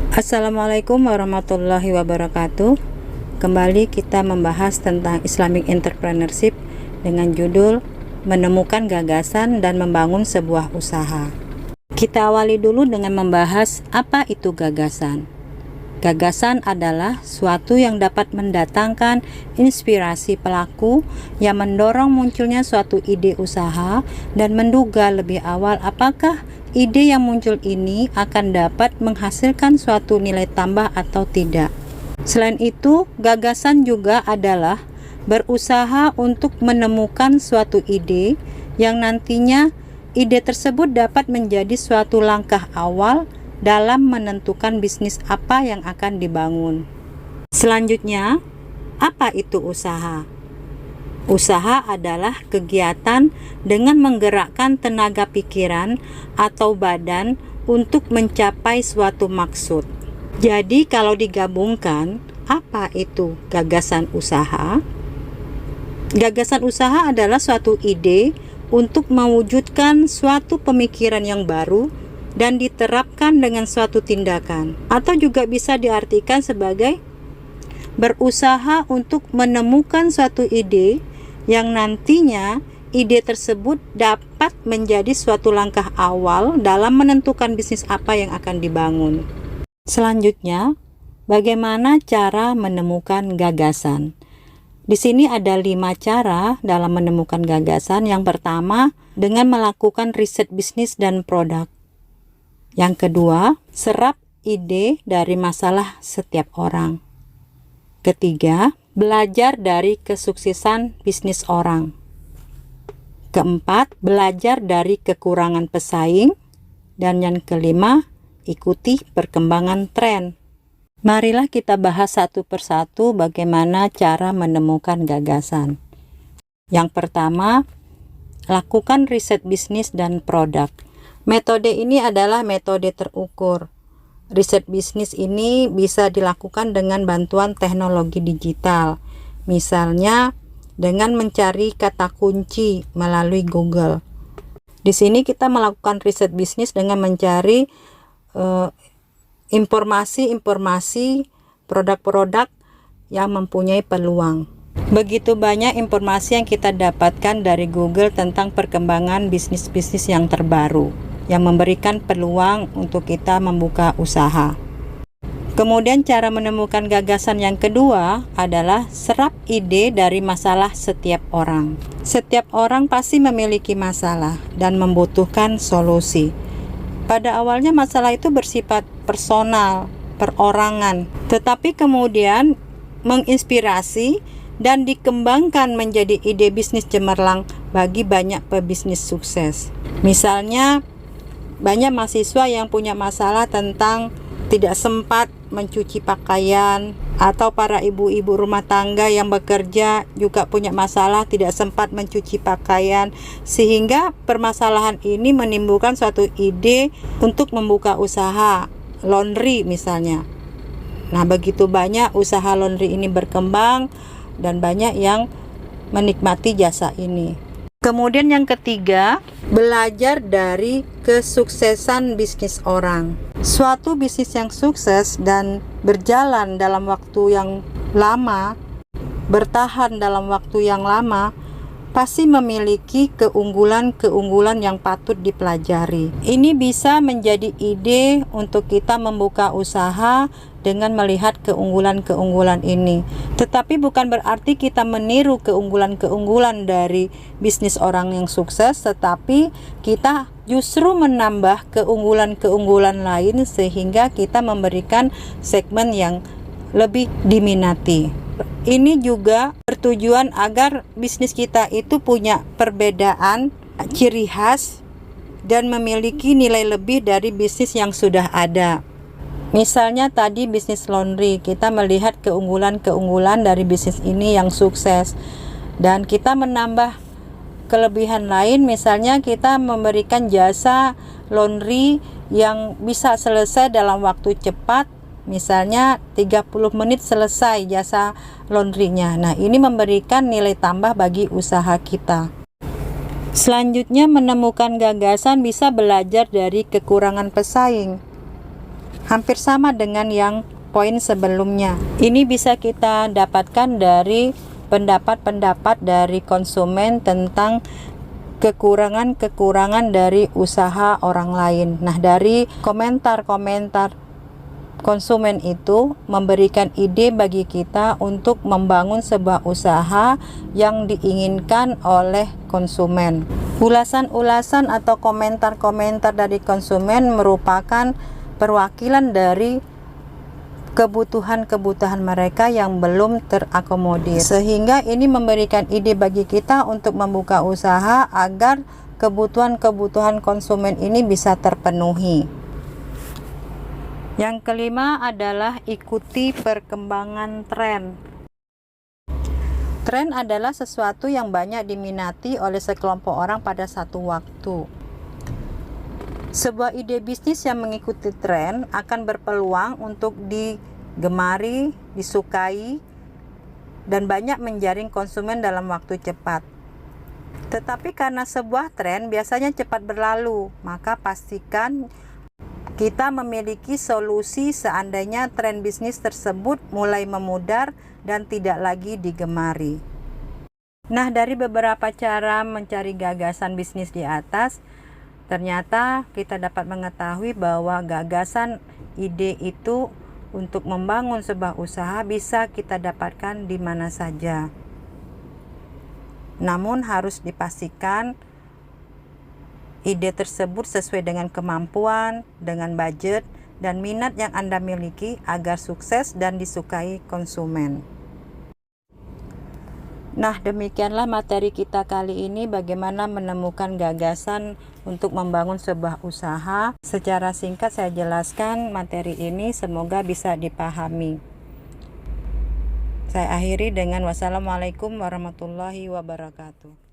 Assalamualaikum warahmatullahi wabarakatuh. Kembali kita membahas tentang Islamic Entrepreneurship dengan judul Menemukan Gagasan dan Membangun Sebuah Usaha. Kita awali dulu dengan membahas apa itu gagasan. Gagasan adalah suatu yang dapat mendatangkan inspirasi pelaku yang mendorong munculnya suatu ide usaha dan menduga lebih awal apakah ide yang muncul ini akan dapat menghasilkan suatu nilai tambah atau tidak. Selain itu, gagasan juga adalah berusaha untuk menemukan suatu ide yang nantinya ide tersebut dapat menjadi suatu langkah awal dalam menentukan bisnis apa yang akan dibangun. Selanjutnya, apa itu usaha? Usaha adalah kegiatan dengan menggerakkan tenaga pikiran atau badan untuk mencapai suatu maksud. Jadi kalau digabungkan, apa itu gagasan usaha? Gagasan usaha adalah suatu ide untuk mewujudkan suatu pemikiran yang baru dan diterapkan dengan suatu tindakan, atau juga bisa diartikan sebagai berusaha untuk menemukan suatu ide yang nantinya ide tersebut dapat menjadi suatu langkah awal dalam menentukan bisnis apa yang akan dibangun. Selanjutnya, bagaimana cara menemukan gagasan? Di sini ada 5 cara dalam menemukan gagasan. Yang pertama, dengan melakukan riset bisnis dan produk. Yang kedua, serap ide dari masalah setiap orang. Ketiga, belajar dari kesuksesan bisnis orang. Keempat, belajar dari kekurangan pesaing. Dan yang kelima, ikuti perkembangan tren. Marilah kita bahas satu persatu bagaimana cara menemukan gagasan. Yang pertama, lakukan riset bisnis dan produk. Metode ini adalah metode terukur. Riset bisnis ini bisa dilakukan dengan bantuan teknologi digital. Misalnya dengan mencari kata kunci melalui Google. Di sini kita melakukan riset bisnis dengan mencari informasi-informasi produk-produk yang mempunyai peluang. Begitu banyak informasi yang kita dapatkan dari Google tentang perkembangan bisnis-bisnis yang terbaru, yang memberikan peluang untuk kita membuka usaha. Kemudian cara menemukan gagasan yang kedua adalah serap ide dari masalah setiap orang. Setiap orang pasti memiliki masalah dan membutuhkan solusi. Pada awalnya masalah itu bersifat personal, perorangan, tetapi kemudian menginspirasi dan dikembangkan menjadi ide bisnis cemerlang bagi banyak pebisnis sukses. Misalnya, banyak mahasiswa yang punya masalah tentang tidak sempat mencuci pakaian, atau para ibu-ibu rumah tangga yang bekerja juga punya masalah tidak sempat mencuci pakaian, sehingga permasalahan ini menimbulkan suatu ide untuk membuka usaha laundry misalnya. Nah, begitu banyak usaha laundry ini berkembang dan banyak yang menikmati jasa ini. Kemudian yang ketiga, belajar dari kesuksesan bisnis orang. Suatu bisnis yang sukses dan berjalan dalam waktu yang lama, bertahan dalam waktu yang lama, pasti memiliki keunggulan-keunggulan yang patut dipelajari. Ini bisa menjadi ide untuk kita membuka usaha dengan melihat keunggulan-keunggulan ini. Tetapi bukan berarti kita meniru keunggulan-keunggulan dari bisnis orang yang sukses, tetapi kita justru menambah keunggulan-keunggulan lain sehingga kita memberikan segmen yang lebih diminati. Ini juga bertujuan agar bisnis kita itu punya perbedaan, ciri khas, dan memiliki nilai lebih dari bisnis yang sudah ada. Misalnya tadi bisnis laundry, kita melihat keunggulan-keunggulan dari bisnis ini yang sukses, dan kita menambah kelebihan lain. Misalnya kita memberikan jasa laundry yang bisa selesai dalam waktu cepat, misalnya 30 menit selesai jasa laundrynya. Nah, ini memberikan nilai tambah bagi usaha kita. Selanjutnya, menemukan gagasan bisa belajar dari kekurangan pesaing. hampir sama dengan yang poin sebelumnya. Ini bisa kita dapatkan dari pendapat-pendapat dari konsumen tentang kekurangan-kekurangan dari usaha orang lain. Nah, dari komentar-komentar konsumen itu memberikan ide bagi kita untuk membangun sebuah usaha yang diinginkan oleh konsumen. Ulasan-ulasan atau komentar-komentar dari konsumen merupakan perwakilan dari kebutuhan-kebutuhan mereka yang belum terakomodir, sehingga ini memberikan ide bagi kita untuk membuka usaha agar kebutuhan-kebutuhan konsumen ini bisa terpenuhi. Yang kelima adalah ikuti perkembangan tren. Tren adalah sesuatu yang banyak diminati oleh sekelompok orang pada satu waktu. Sebuah ide bisnis yang mengikuti tren akan berpeluang untuk digemari, disukai, dan banyak menjaring konsumen dalam waktu cepat. Tetapi karena sebuah tren biasanya cepat berlalu, maka pastikan kita memiliki solusi seandainya tren bisnis tersebut mulai memudar dan tidak lagi digemari. Nah, dari beberapa cara mencari gagasan bisnis di atas, ternyata kita dapat mengetahui bahwa gagasan ide itu untuk membangun sebuah usaha bisa kita dapatkan di mana saja. Namun harus dipastikan ide tersebut sesuai dengan kemampuan, dengan budget, dan minat yang Anda miliki agar sukses dan disukai konsumen. Nah, demikianlah materi kita kali ini, bagaimana menemukan gagasan untuk membangun sebuah usaha. Secara singkat saya jelaskan materi ini, semoga bisa dipahami. Saya akhiri dengan wassalamualaikum warahmatullahi wabarakatuh.